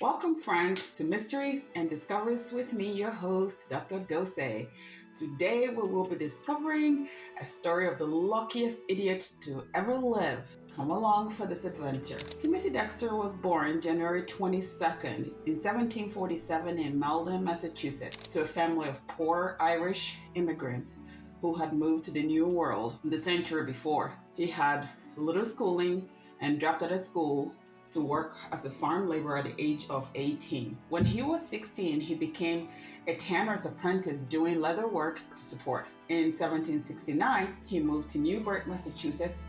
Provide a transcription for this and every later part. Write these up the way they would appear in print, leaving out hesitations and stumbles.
Welcome, friends, to Mysteries and Discoveries with me, your host, Dr. Dose. Today, we will be discovering a story of the luckiest idiot to ever live. Come along for this adventure. Timothy Dexter was born January 22nd in 1747 in Malden, Massachusetts, to a family of poor Irish immigrants who had moved to the New World the century before. He had little schooling and dropped out of school to work as a farm laborer at the age of 18. When he was 16, he became a tanner's apprentice doing leather work to support. In 1769, he moved to Newburgh, Massachusetts,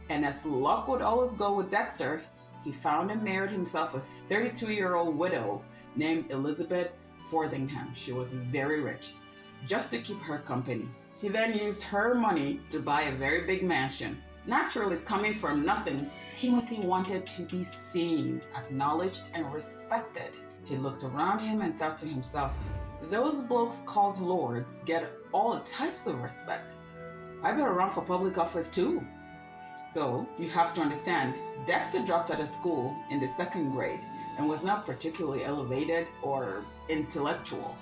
and as luck would always go with Dexter, he found and married himself a 32-year-old widow named Elizabeth Forthingham. She was very rich, just to keep her company. He then used her money to buy a very big mansion. Naturally, coming from nothing, Timothy wanted to be seen, acknowledged, and respected. He looked around him and thought to himself, those blokes called lords get all types of respect. I better run for public office too. So, you have to understand, Dexter dropped out of school in the second grade and was not particularly elevated or intellectual.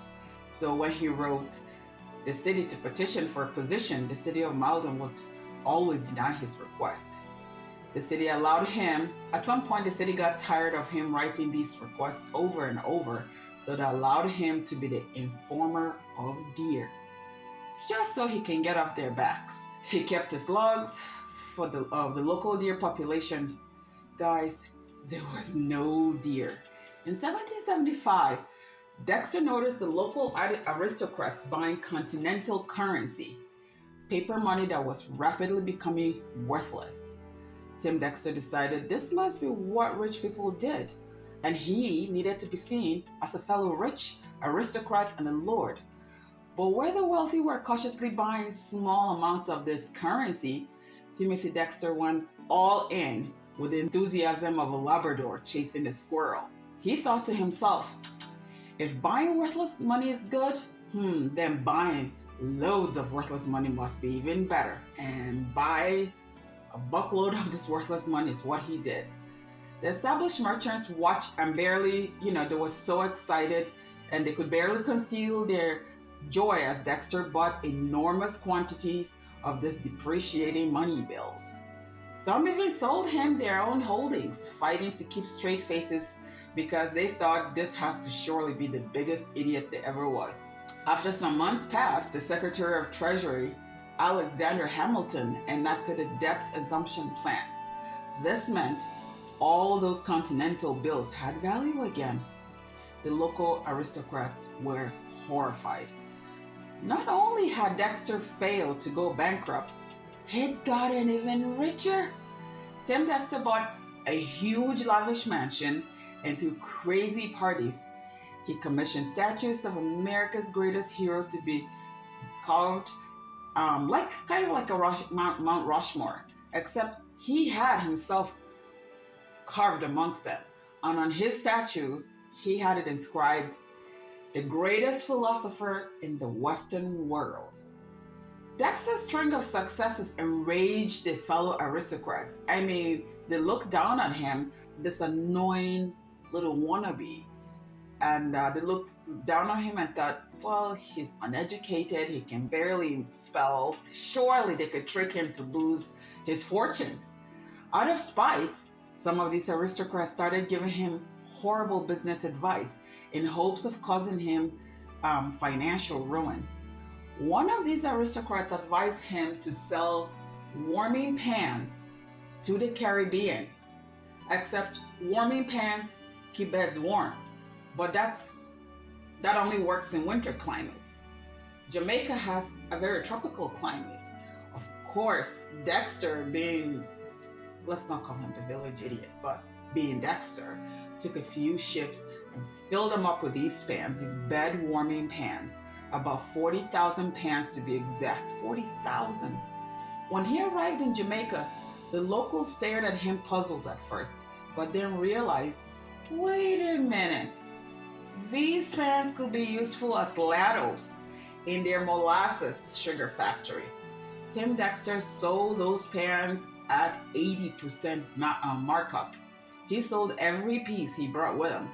So when he wrote the city to petition for a position, the city of Malden would always deny his request. The city allowed him. At some point, the city got tired of him writing these requests over and over, so they allowed him to be the informer of deer, just so he can get off their backs. He kept his logs for the local deer population. Guys, there was no deer. In 1775, Dexter noticed the local aristocrats buying continental currency, paper money that was rapidly becoming worthless. Tim Dexter decided this must be what rich people did, and he needed to be seen as a fellow rich aristocrat and a lord. But where the wealthy were cautiously buying small amounts of this currency, Timothy Dexter went all in with the enthusiasm of a Labrador chasing a squirrel. He thought to himself, if buying worthless money is good, then buying loads of worthless money must be even better. And buy a buckload of this worthless money is what he did. The established merchants watched and barely, they were so excited and they could barely conceal their joy as Dexter bought enormous quantities of this depreciating money bills. Some even sold him their own holdings, fighting to keep straight faces because they thought this has to surely be the biggest idiot there ever was. After some months passed, the Secretary of Treasury, Alexander Hamilton, enacted a debt assumption plan. This meant all those continental bills had value again. The local aristocrats were horrified. Not only had Dexter failed to go bankrupt, he'd gotten even richer. Tim Dexter bought a huge lavish mansion, and through crazy parties, he commissioned statues of America's greatest heroes to be carved, like a Mount Rushmore, except he had himself carved amongst them. And on his statue, he had it inscribed, "The greatest philosopher in the Western world." Dexter's string of successes enraged the fellow aristocrats. They looked down on him, this annoying little wannabe. And they looked down on him and thought, well, he's uneducated, he can barely spell. Surely they could trick him to lose his fortune. Out of spite, some of these aristocrats started giving him horrible business advice in hopes of causing him financial ruin. One of these aristocrats advised him to sell warming pans to the Caribbean, except warming pans keep beds warm. But that only works in winter climates. Jamaica has a very tropical climate. Of course, Dexter being, let's not call him the village idiot, but being Dexter, took a few ships and filled them up with these pans, these bed warming pans, about 40,000 pans to be exact, 40,000. When he arrived in Jamaica, the locals stared at him puzzled at first, but then realized, wait a minute, these pans could be useful as ladles in their molasses sugar factory. Tim Dexter sold those pans at 80% markup. He sold every piece he brought with him.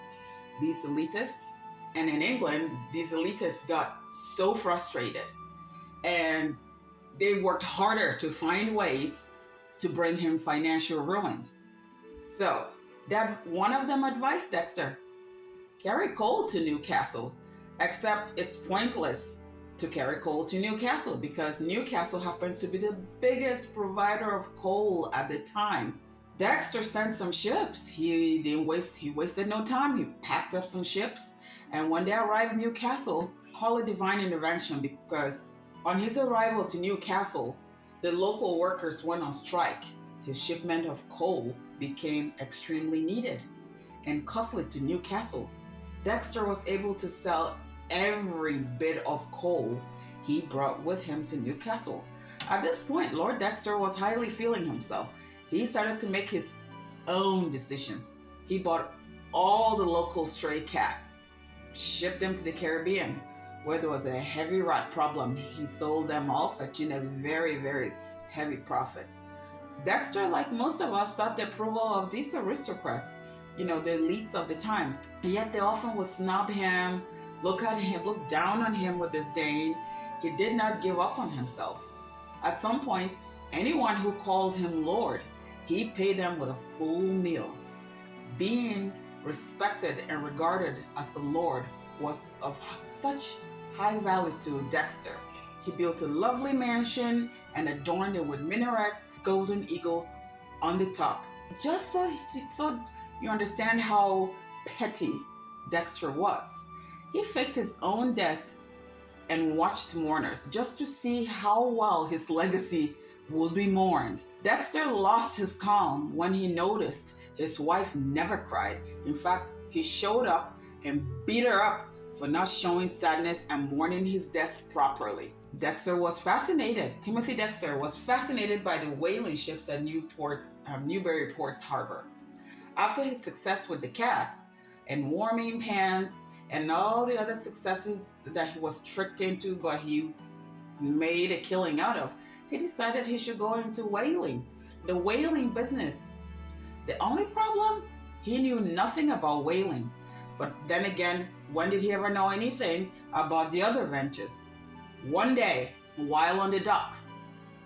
these elitists. And in England, these elitists got so frustrated and they worked harder to find ways to bring him financial ruin. So that one of them advised Dexter, carry coal to Newcastle, except it's pointless to carry coal to Newcastle because Newcastle happens to be the biggest provider of coal at the time. Dexter sent some ships. He wasted no time. He packed up some ships, and when they arrived in Newcastle, call it divine intervention because on his arrival to Newcastle, the local workers went on strike. His shipment of coal became extremely needed and costly to Newcastle. Dexter was able to sell every bit of coal he brought with him to Newcastle. At this point, Lord Dexter was highly feeling himself. He started to make his own decisions. He bought all the local stray cats, shipped them to the Caribbean, where there was a heavy rat problem. He sold them all, fetching a very, very heavy profit. Dexter, like most of us, sought the approval of these aristocrats, the elites of the time. And yet they often would snub him, look down on him with disdain. He did not give up on himself. At some point, anyone who called him Lord, he paid them with a full meal. Being respected and regarded as a lord was of such high value to Dexter. He built a lovely mansion and adorned it with minarets, golden eagle on the top. Just so you understand how petty Dexter was. He faked his own death and watched mourners just to see how well his legacy would be mourned. Dexter lost his calm when he noticed his wife never cried. In fact, he showed up and beat her up for not showing sadness and mourning his death properly. Timothy Dexter was fascinated by the whaling ships at Newbury Port's harbor. After his success with the cats and warming pans and all the other successes that he was tricked into but he made a killing out of, he decided he should go into whaling, the whaling business. The only problem, he knew nothing about whaling. But then again, when did he ever know anything about the other ventures? One day, while on the docks,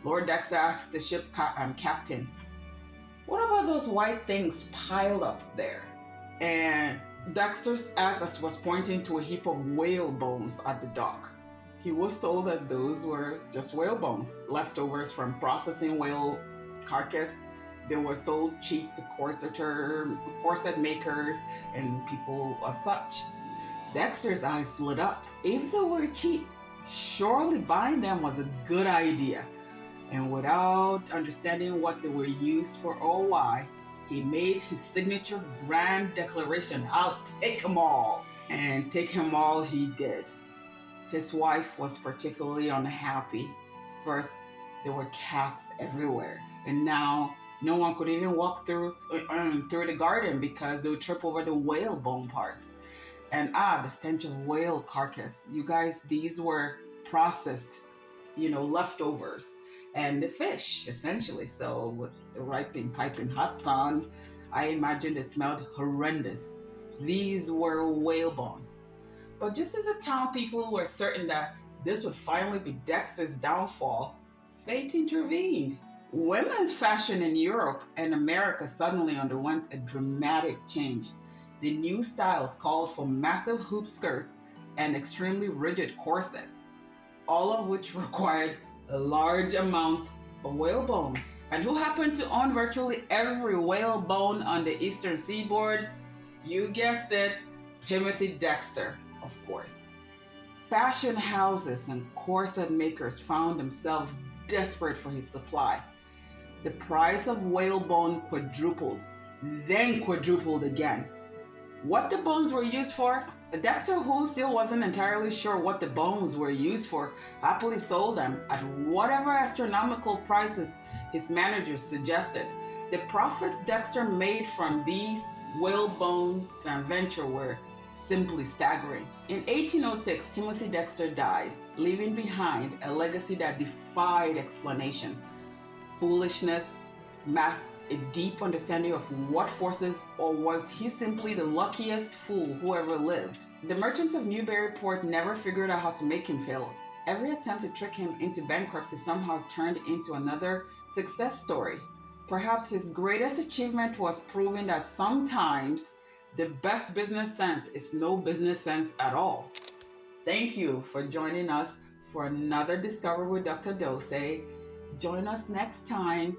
Lord Dexter asked the ship captain, "What about those white things piled up there?" And Dexter's ass was pointing to a heap of whale bones at the dock. He was told that those were just whale bones, leftovers from processing whale carcass. They were sold cheap to corset makers and people as such. Dexter's eyes lit up. If they were cheap, surely buying them was a good idea. And without understanding what they were used for or why, he made his signature grand declaration, "I'll take them all." And take them all he did. His wife was particularly unhappy. First, there were cats everywhere, and now no one could even walk through the garden because they would trip over the whale bone parts. And the stench of whale carcass. You guys, these were processed, leftovers. And the fish, essentially. So with the piping hot sun, I imagine they smelled horrendous. These were whale bones. But just as the town people were certain that this would finally be Dexter's downfall, fate intervened. Women's fashion in Europe and America suddenly underwent a dramatic change. The new styles called for massive hoop skirts and extremely rigid corsets, all of which required large amounts of whalebone. And who happened to own virtually every whalebone on the eastern seaboard? You guessed it, Timothy Dexter, of course. Fashion houses and corset makers found themselves desperate for his supply. The price of whalebone quadrupled, then quadrupled again. What the bones were used for? Dexter, who still wasn't entirely sure what the bones were used for, happily sold them at whatever astronomical prices his managers suggested. The profits Dexter made from these whalebone venture were simply staggering. In 1806, Timothy Dexter died, leaving behind a legacy that defied explanation. Foolishness, masked a deep understanding of what forces, or was he simply the luckiest fool who ever lived? The merchants of Newburyport never figured out how to make him fail. Every attempt to trick him into bankruptcy somehow turned into another success story. Perhaps his greatest achievement was proving that sometimes the best business sense is no business sense at all. Thank you for joining us for another Discover with Dr. Dose. Join us next time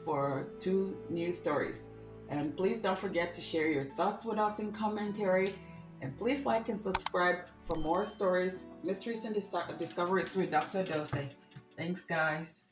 for 2 new stories. And please don't forget to share your thoughts with us in commentary. And please like and subscribe for more stories, mysteries, and discoveries with Dr. Dose. Thanks, guys.